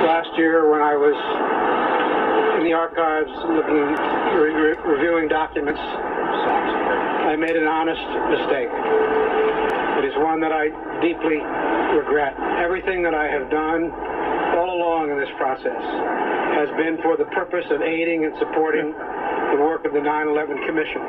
last year when I was in the archives reviewing documents, I made an honest mistake. It is one that I deeply regret. Everything that I have done all along in this process has been for the purpose of aiding and supporting the work of the 9/11 Commission.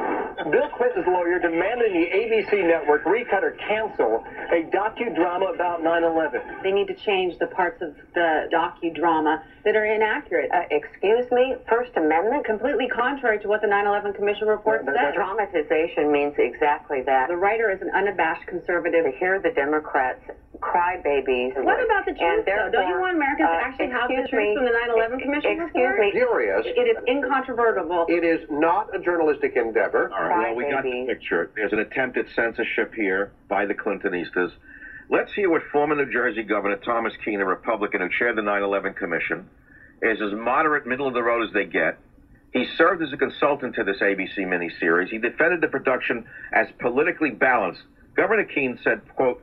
Bill Clinton's lawyer demanded the ABC network recut or cancel a docudrama about 9/11. They need to change the parts of the docudrama that are inaccurate. Excuse me, First Amendment? Completely contrary to what the 9/11 Commission report said. The dramatization means exactly that. The writer is an unabashed conservative. To hear the Democrats cry babies. What about the truth, though? Don't you want Americans to actually have the truth from the 9/11 Commission report? Excuse me. Furious. It is incontrovertible. It is not a journalistic endeavor. All right, well, we got the picture. There's an attempt at censorship here by the Clintonistas. Let's hear what former New Jersey Governor Thomas Keene, a Republican who chaired the 9/11 Commission, is as moderate, middle of the road as they get. He served as a consultant to this ABC miniseries. He defended the production as politically balanced. Governor Keene said, quote,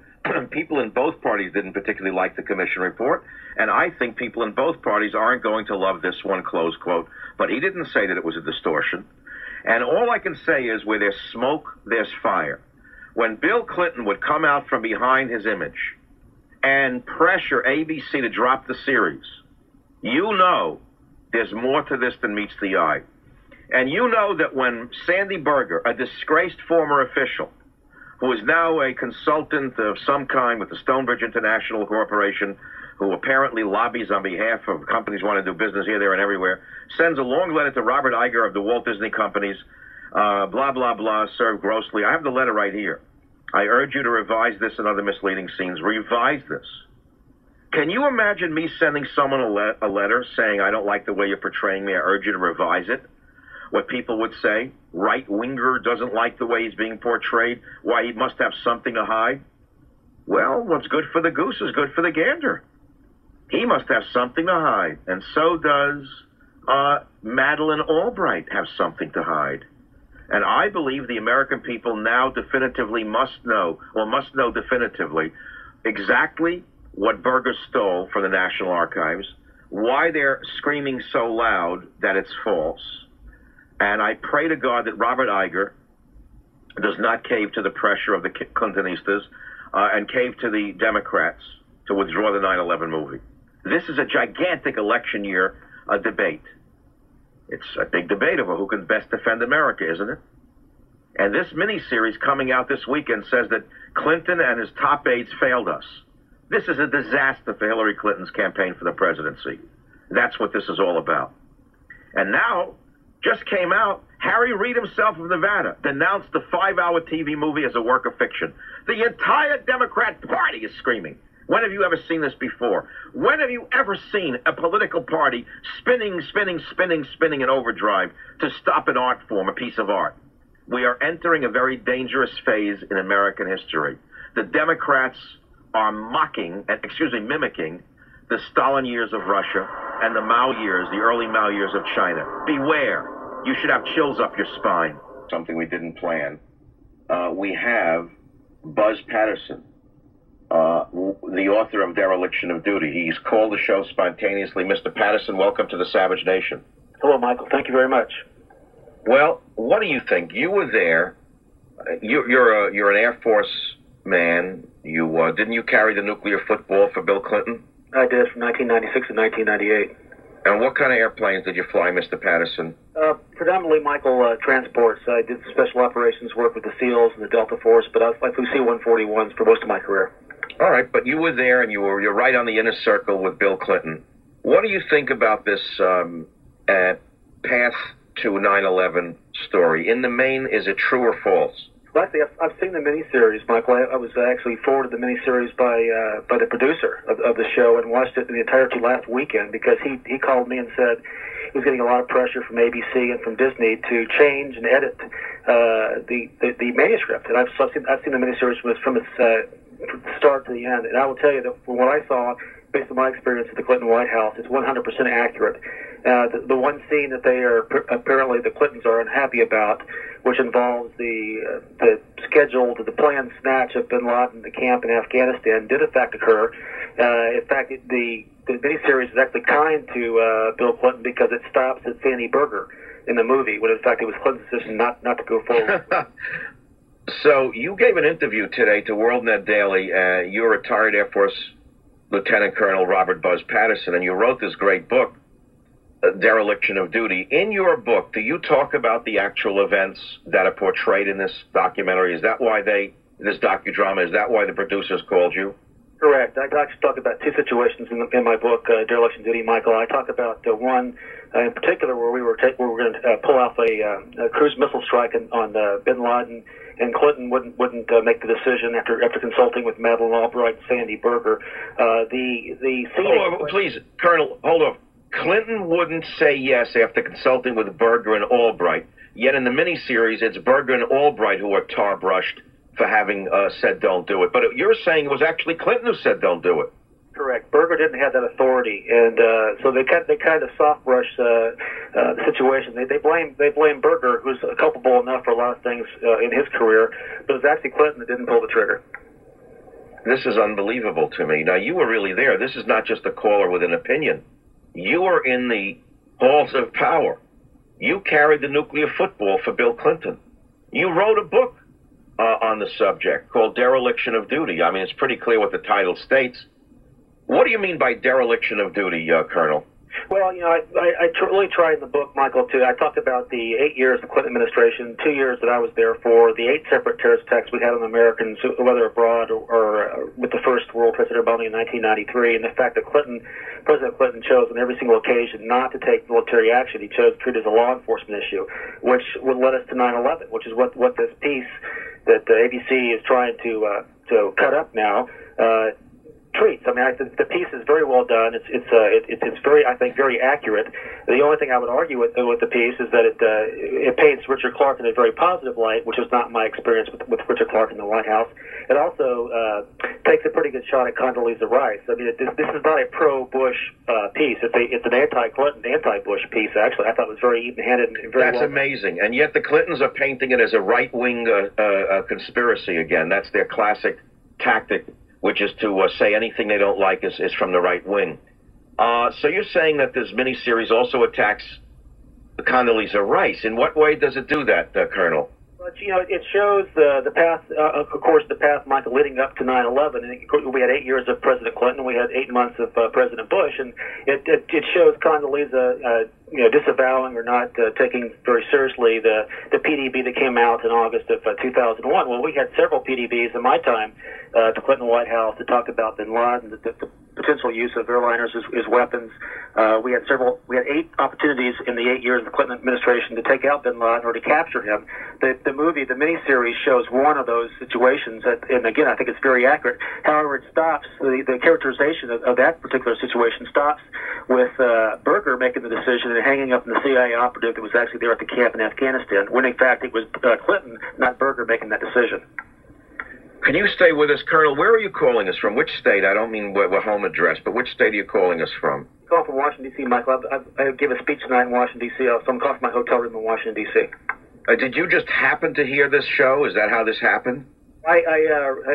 people in both parties didn't particularly like the commission report, and I think people in both parties aren't going to love this one, close quote. But he didn't say that it was a distortion. And all I can say is where there's smoke, there's fire. When Bill Clinton would come out from behind his image and pressure ABC to drop the series, you know there's more to this than meets the eye. And you know that when Sandy Berger, a disgraced former official, who is now a consultant of some kind with the Stonebridge International Corporation, who apparently lobbies on behalf of companies wanting to do business here, there, and everywhere, sends a long letter to Robert Iger of the Walt Disney Companies, blah, blah, blah, served grossly. I have the letter right here. I urge you to revise this and other misleading scenes. Revise this. Can you imagine me sending someone a letter saying, I don't like the way you're portraying me, I urge you to revise it? What people would say, right-winger doesn't like the way he's being portrayed, why he must have something to hide? Well, what's good for the goose is good for the gander. He must have something to hide, and so does Madeleine Albright have something to hide. And I believe the American people now definitively must know definitively exactly what Berger stole from the National Archives, why they're screaming so loud that it's false. And I pray to God that Robert Iger does not cave to the pressure of the Clintonistas and cave to the Democrats to withdraw the 9/11 movie. This is a gigantic election year debate. It's a big debate over who can best defend America, isn't it? And this miniseries coming out this weekend says that Clinton and his top aides failed us. This is a disaster for Hillary Clinton's campaign for the presidency. That's what this is all about. And now, just came out, Harry Reid himself of Nevada denounced the 5-hour TV movie as a work of fiction. The entire Democrat Party is screaming. When have you ever seen this before? When have you ever seen a political party spinning in overdrive to stop an art form, a piece of art? We are entering a very dangerous phase in American history. The Democrats are mimicking the Stalin years of Russia and the Mao years, the early Mao years of China. Beware. You should have chills up your spine. Something we didn't plan. We have Buzz Patterson, the author of Dereliction of Duty. He's called the show spontaneously. Mr. Patterson, welcome to the Savage Nation. Hello, Michael. Thank you very much. Well, what do you think? You were there. You're an Air Force man. Didn't you carry the nuclear football for Bill Clinton? I did from 1996 to 1998. And what kind of airplanes did you fly, Mr. Patterson? Predominantly, Michael, transports. I did special operations work with the SEALs and the Delta Force, but I flew C-141s for most of my career. All right, but you were there, and you're right on the inner circle with Bill Clinton. What do you think about this path to 9/11 story? In the main, is it true or false? Well, actually, I've seen the miniseries, Michael. I was actually forwarded the miniseries by the producer of the show and watched it in the entirety last weekend because he called me and said he was getting a lot of pressure from ABC and from Disney to change and edit the manuscript. And I've seen the miniseries from its start to the end. And I will tell you that from what I saw, based on my experience at the Clinton White House, it's 100% accurate. The one scene that they are apparently the Clintons are unhappy about, which involves the planned snatch of bin Laden, the camp in Afghanistan, did in fact occur. In fact, the miniseries is actually kind to Bill Clinton because it stops at Sandy Berger in the movie, when in fact it was Clinton's decision not to go forward. So you gave an interview today to WorldNet Daily. You're retired Air Force Lieutenant Colonel Robert Buzz Patterson, and you wrote this great book, Dereliction of Duty. In your book, do you talk about the actual events that are portrayed in this documentary? Is that why this docudrama, is that why the producers called you? Correct. I actually talk about two situations in my book, Dereliction of Duty, Michael. I talk about one in particular where we were going to pull off a cruise missile strike on Bin Laden, and Clinton wouldn't make the decision after consulting with Madeleine Albright and Sandy Berger. The scene. Please, Colonel, hold on. Clinton wouldn't say yes after consulting with Berger and Albright. Yet in the miniseries, it's Berger and Albright who are tar-brushed for having said don't do it. But you're saying it was actually Clinton who said don't do it. Correct. Berger didn't have that authority, and so they kind of soft brush the situation. They blame Berger, who's culpable enough for a lot of things in his career, but it was actually Clinton that didn't pull the trigger. This is unbelievable to me. Now, you were really there. This is not just a caller with an opinion. You were in the halls of power. You carried the nuclear football for Bill Clinton. You wrote a book on the subject called Dereliction of Duty. I mean, it's pretty clear what the title states. What do you mean by dereliction of duty, Colonel? Well, you know, I really tried in the book, Michael, too. I talked about the 8 years of the Clinton administration, 2 years that I was there for, the 8 separate terrorist attacks we had on Americans, whether abroad or with the first World Trade Center bombing in 1993, and the fact that President Clinton chose on every single occasion not to take military action. He chose to treat it as a law enforcement issue, which would lead us to 9/11, which is what this piece that ABC is trying to cut up now treats. I mean, the piece is very well done. It's very, I think, very accurate. The only thing I would argue with the piece is that it paints Richard Clarke in a very positive light, which was not my experience with Richard Clarke in the White House. It also takes a pretty good shot at Condoleezza Rice. I mean, this is not a pro-Bush piece. It's an anti-Clinton, anti-Bush piece. Actually, I thought it was very even-handed and very. That's amazing, and yet the Clintons are painting it as a right-wing conspiracy again. That's their classic tactic, which is to say anything they don't like is from the right wing. So you're saying that this miniseries also attacks Condoleezza Rice. In what way does it do that, Colonel? Well, you know, it shows the path, of course, the path, Michael, leading up to 9/11. And we had 8 years of President Clinton, we had 8 months of President Bush, and it shows Condoleezza, disavowing or not taking very seriously the PDB that came out in August of 2001. Well, we had several PDBs in my time at the Clinton White House to talk about Bin Laden, the potential use of airliners as weapons. We had 8 opportunities in the 8 years of the Clinton administration to take out Bin Laden or to capture him. The miniseries shows one of those situations, and again, I think it's very accurate. However, it stops, the characterization of that particular situation stops with Berger making the decision and hanging up in the CIA operative that was actually there at the camp in Afghanistan, when in fact it was Clinton, not Berger, making that decision. Can you stay with us, Colonel? Where are you calling us from? Which state? I don't mean what home address, but which state are you calling us from? I'm calling from Washington, D.C., Michael. I give a speech tonight in Washington, D.C., so I'm calling from my hotel room in Washington, D.C. Did you just happen to hear this show? Is that how this happened? I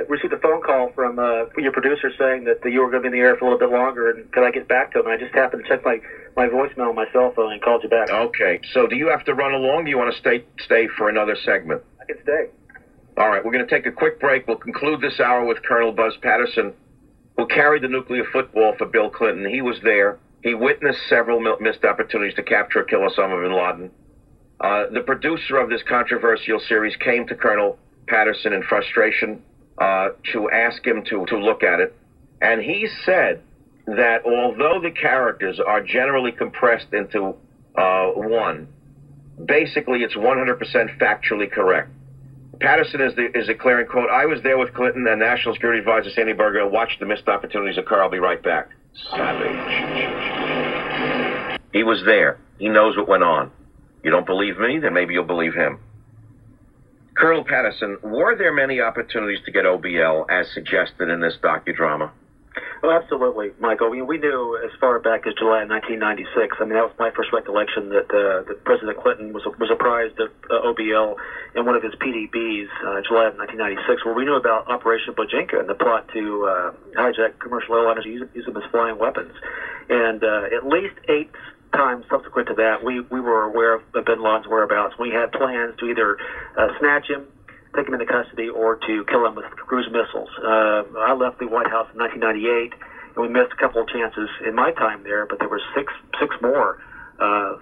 received a phone call from your producer saying that you were going to be in the air for a little bit longer, and could I get back to him? I just happened to check my voicemail on my cell phone and called you back. Okay. So do you have to run along? Do you want to stay for another segment? I can stay. All right. We're going to take a quick break. We'll conclude this hour with Colonel Buzz Patterson, who carried the nuclear football for Bill Clinton. He was there. He witnessed several missed opportunities to capture or kill Osama bin Laden. The producer of this controversial series came to Colonel Patterson in frustration to ask him to look at it. And he said that although the characters are generally compressed into one, basically it's 100% factually correct. Patterson is declaring, quote, "I was there with Clinton and National Security Advisor Sandy Berger and watched the missed opportunities occur. I'll be right back." Savage. He was there. He knows what went on. You don't believe me? Then maybe you'll believe him. Colonel Patterson, were there many opportunities to get OBL as suggested in this docudrama? Oh, absolutely, Michael. We knew as far back as July of 1996. I mean, that was my first recollection that President Clinton was apprised of OBL in one of his PDBs, July of 1996, where we knew about Operation Bojinka and the plot to hijack commercial airliners and use them as flying weapons. And at least 8 times subsequent to that, we were aware of bin Laden's whereabouts. We had plans to either snatch him, take him into custody, or to kill him with cruise missiles. I left the White House in 1998, and we missed a couple of chances in my time there, but there were six more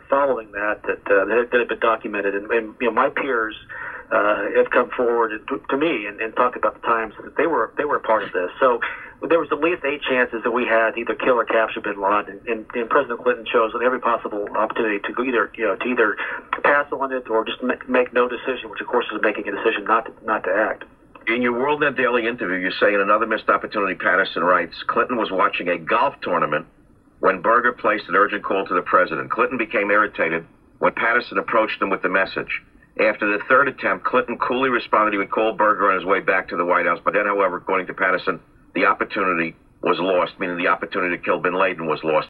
following that had been documented. And you know, my peers have come forward to me and talked about the times that they were a part of this. So there was at least 8 chances that we had to either kill or capture bin Laden, and President Clinton chose on every possible opportunity to either pass on it or just make no decision, which of course is making a decision not to act. In your WorldNet Daily interview, you say in another missed opportunity, Patterson writes, Clinton was watching a golf tournament when Berger placed an urgent call to the president. Clinton became irritated when Patterson approached him with the message. After the 3rd attempt, Clinton coolly responded he would call Berger on his way back to the White House. But then, however, according to Patterson, the opportunity was lost, meaning the opportunity to kill bin Laden was lost.